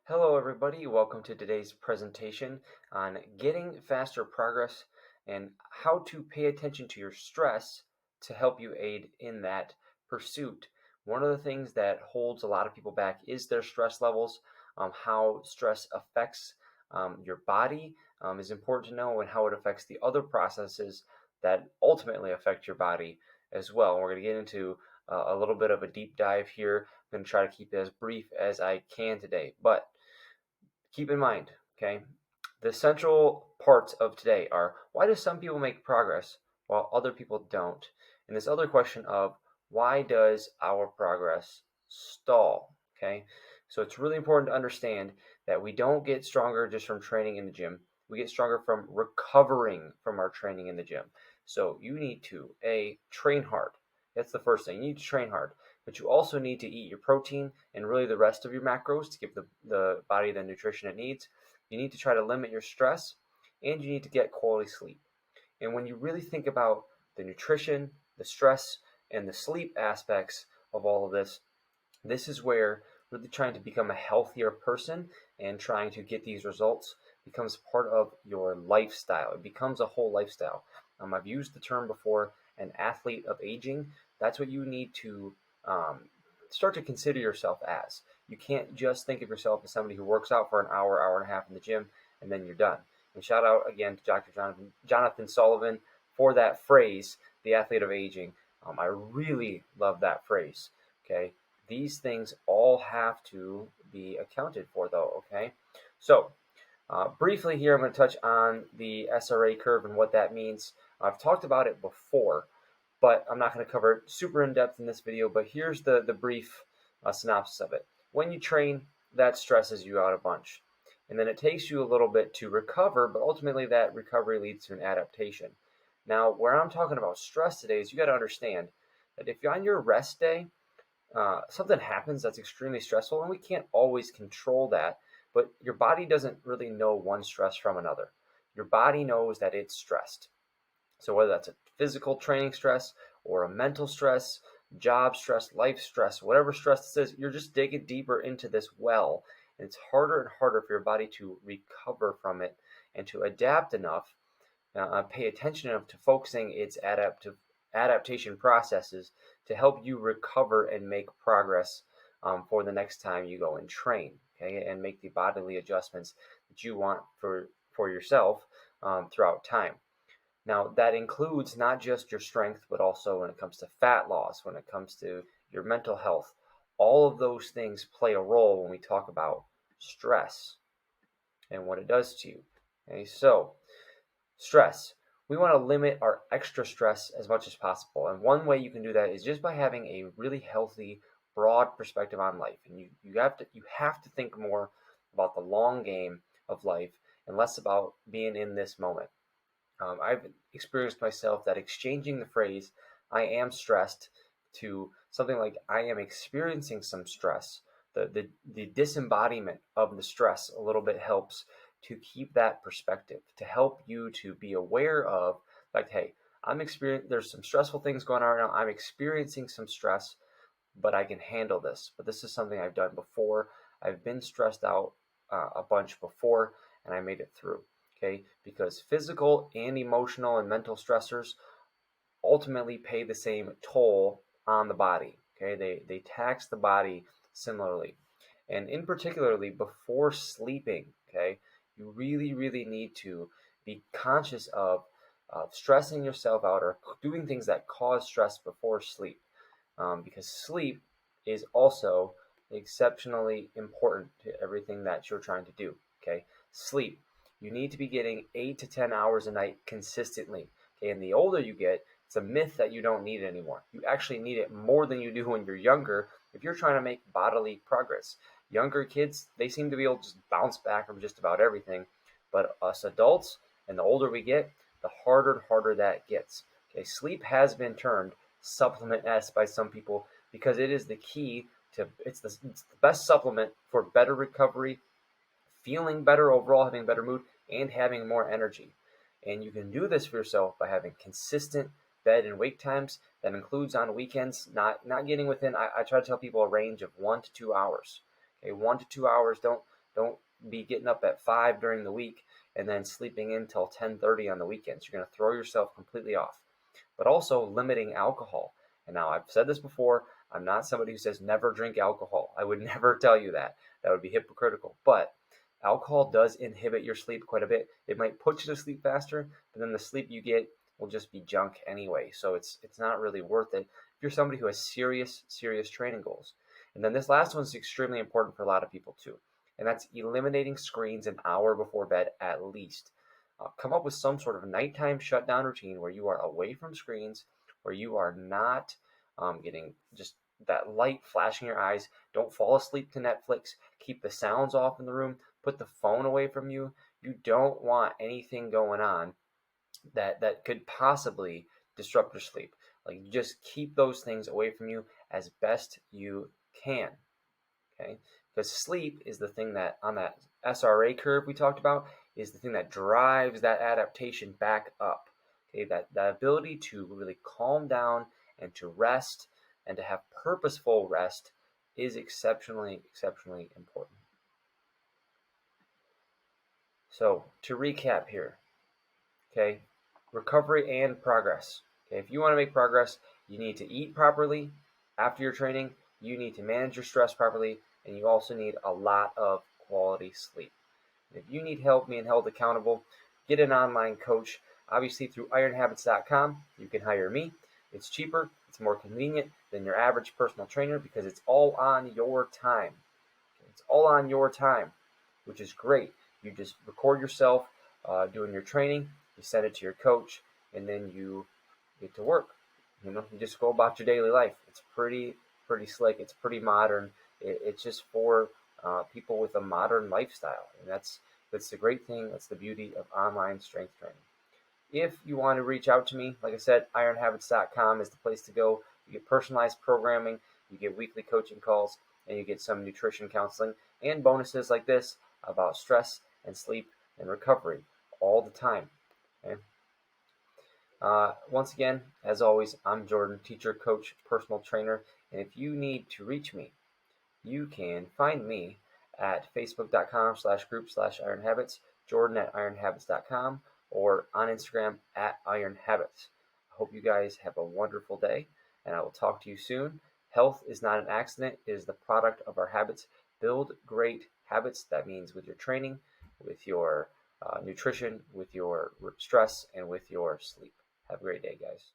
Hello, everybody. Welcome to today's presentation on getting faster progress and how to pay attention to your stress to help you aid in that pursuit. One of the things that holds a lot of people back is their stress levels. How stress affects your body is important to know, and how it affects the other processes that ultimately affect your body as well. And we're going to get into a little bit of a deep dive here. I'm going to try to keep it as brief as I can today, but keep in mind, okay, the central parts of today are: why do some people make progress while other people don't? And this other question of why does our progress stall? Okay, so it's really important to understand that we don't get stronger just from training in the gym. We get stronger from recovering from our training in the gym. So you need to train hard. That's the first thing. You need to train hard, but you also need to eat your protein and really the rest of your macros to give the body the nutrition it needs. You need to try to limit your stress, and you need to get quality sleep. And when you really think about the nutrition, the stress, and the sleep aspects of all of this, this is where really trying to become a healthier person and trying to get these results becomes part of your lifestyle. It becomes a whole lifestyle. I've used the term before, an athlete of aging. That's what you need to start to consider yourself as. You can't just think of yourself as somebody who works out for an hour, hour and a half in the gym, and then you're done. And shout out again to Dr. Jonathan Sullivan for that phrase, the athlete of aging. I really love that phrase. Okay, these things all have to be accounted for, though. Okay, so briefly here, I'm going to touch on the SRA curve and what that means. I've talked about it before, but I'm not going to cover it super in depth in this video. But here's the brief synopsis of it. When you train, that stresses you out a bunch, and then it takes you a little bit to recover, but ultimately that recovery leads to an adaptation. Now, where I'm talking about stress today is you got to understand that if you're on your rest day, something happens that's extremely stressful, and we can't always control that, but your body doesn't really know one stress from another. Your body knows that it's stressed. So whether that's a physical training stress or a mental stress, job stress, life stress, whatever stress this is, you're just digging deeper into this well. And it's harder and harder for your body to recover from it and to adapt enough, pay attention enough to focusing its adaptation processes to help you recover and make progress for the next time you go and train, okay, and make the bodily adjustments that you want for yourself throughout time. Now, that includes not just your strength, but also when it comes to fat loss, when it comes to your mental health. All of those things play a role when we talk about stress and what it does to you. Okay, so stress. We want to limit our extra stress as much as possible. And one way you can do that is just by having a really healthy, broad perspective on life. And you have to think more about the long game of life and less about being in this moment. I've experienced myself that exchanging the phrase "I am stressed" to something like "I am experiencing some stress." The disembodiment of the stress a little bit helps to keep that perspective, to help you to be aware of, like, hey, there's some stressful things going on right now. I'm experiencing some stress, but I can handle this. But this is something I've done before. I've been stressed out a bunch before, and I made it through. Okay, because physical and emotional and mental stressors ultimately pay the same toll on the body. Okay, they tax the body similarly, and in particularly before sleeping. Okay, you really need to be conscious of stressing yourself out or doing things that cause stress before sleep, because sleep is also exceptionally important to everything that you're trying to do. Okay, sleep. You need to be getting 8 to 10 hours a night consistently. Okay, and the older you get, it's a myth that you don't need it anymore. You actually need it more than you do when you're younger if you're trying to make bodily progress. Younger kids, they seem to be able to just bounce back from just about everything. But us adults, and the older we get, the harder and harder that gets. Okay, sleep has been termed supplement S by some people because it is the key to, it's the best supplement for better recovery, feeling better overall, having better mood, and having more energy. And you can do this for yourself by having consistent bed and wake times. That includes on weekends, not getting within, I try to tell people a range of 1 to 2 hours. Okay, 1 to 2 hours. Don't be getting up at 5 during the week and then sleeping in till 10:30 on the weekends. You're going to throw yourself completely off. But also limiting alcohol. And now I've said this before, I'm not somebody who says never drink alcohol. I would never tell you that. That would be hypocritical. But alcohol does inhibit your sleep quite a bit. It might put you to sleep faster, but then the sleep you get will just be junk anyway. So it's not really worth it if you're somebody who has serious training goals. And then this last one is extremely important for a lot of people too. And that's eliminating screens an hour before bed at least. Come up with some sort of nighttime shutdown routine where you are away from screens, where you are not getting just that light flashing your eyes. Don't fall asleep to Netflix. Keep the sounds off in the room. Put the phone away from you. You don't want anything going on that could possibly disrupt your sleep. Like, just keep those things away from you as best you can. Okay, because sleep is the thing that on that SRA curve we talked about is the thing that drives that adaptation back up. Okay, that ability to really calm down and to rest and to have purposeful rest is exceptionally important. So to recap here, okay, recovery and progress. Okay, if you want to make progress, you need to eat properly after your training, you need to manage your stress properly, and you also need a lot of quality sleep. If you need help being held accountable, get an online coach. Obviously, through ironhabits.com, you can hire me. It's cheaper, it's more convenient than your average personal trainer because it's all on your time. It's all on your time, which is great. You just record yourself doing your training, you send it to your coach, and then you get to work. You just go about your daily life. It's pretty slick. It's pretty modern. It's just for people with a modern lifestyle, and that's the great thing. That's the beauty of online strength training. If you want to reach out to me, like I said, ironhabits.com is the place to go. You get personalized programming, you get weekly coaching calls, and you get some nutrition counseling and bonuses like this about stress and sleep and recovery all the time. Okay? Once again, as always, I'm Jordan, teacher, coach, personal trainer, and if you need to reach me, you can find me at facebook.com/group/ironhabits, Jordan at ironhabits.com, or on Instagram at ironhabits. I hope you guys have a wonderful day, and I will talk to you soon. Health is not an accident. It is the product of our habits. Build great habits. That means with your training, with your nutrition, with your stress, and with your sleep. Have a great day, guys.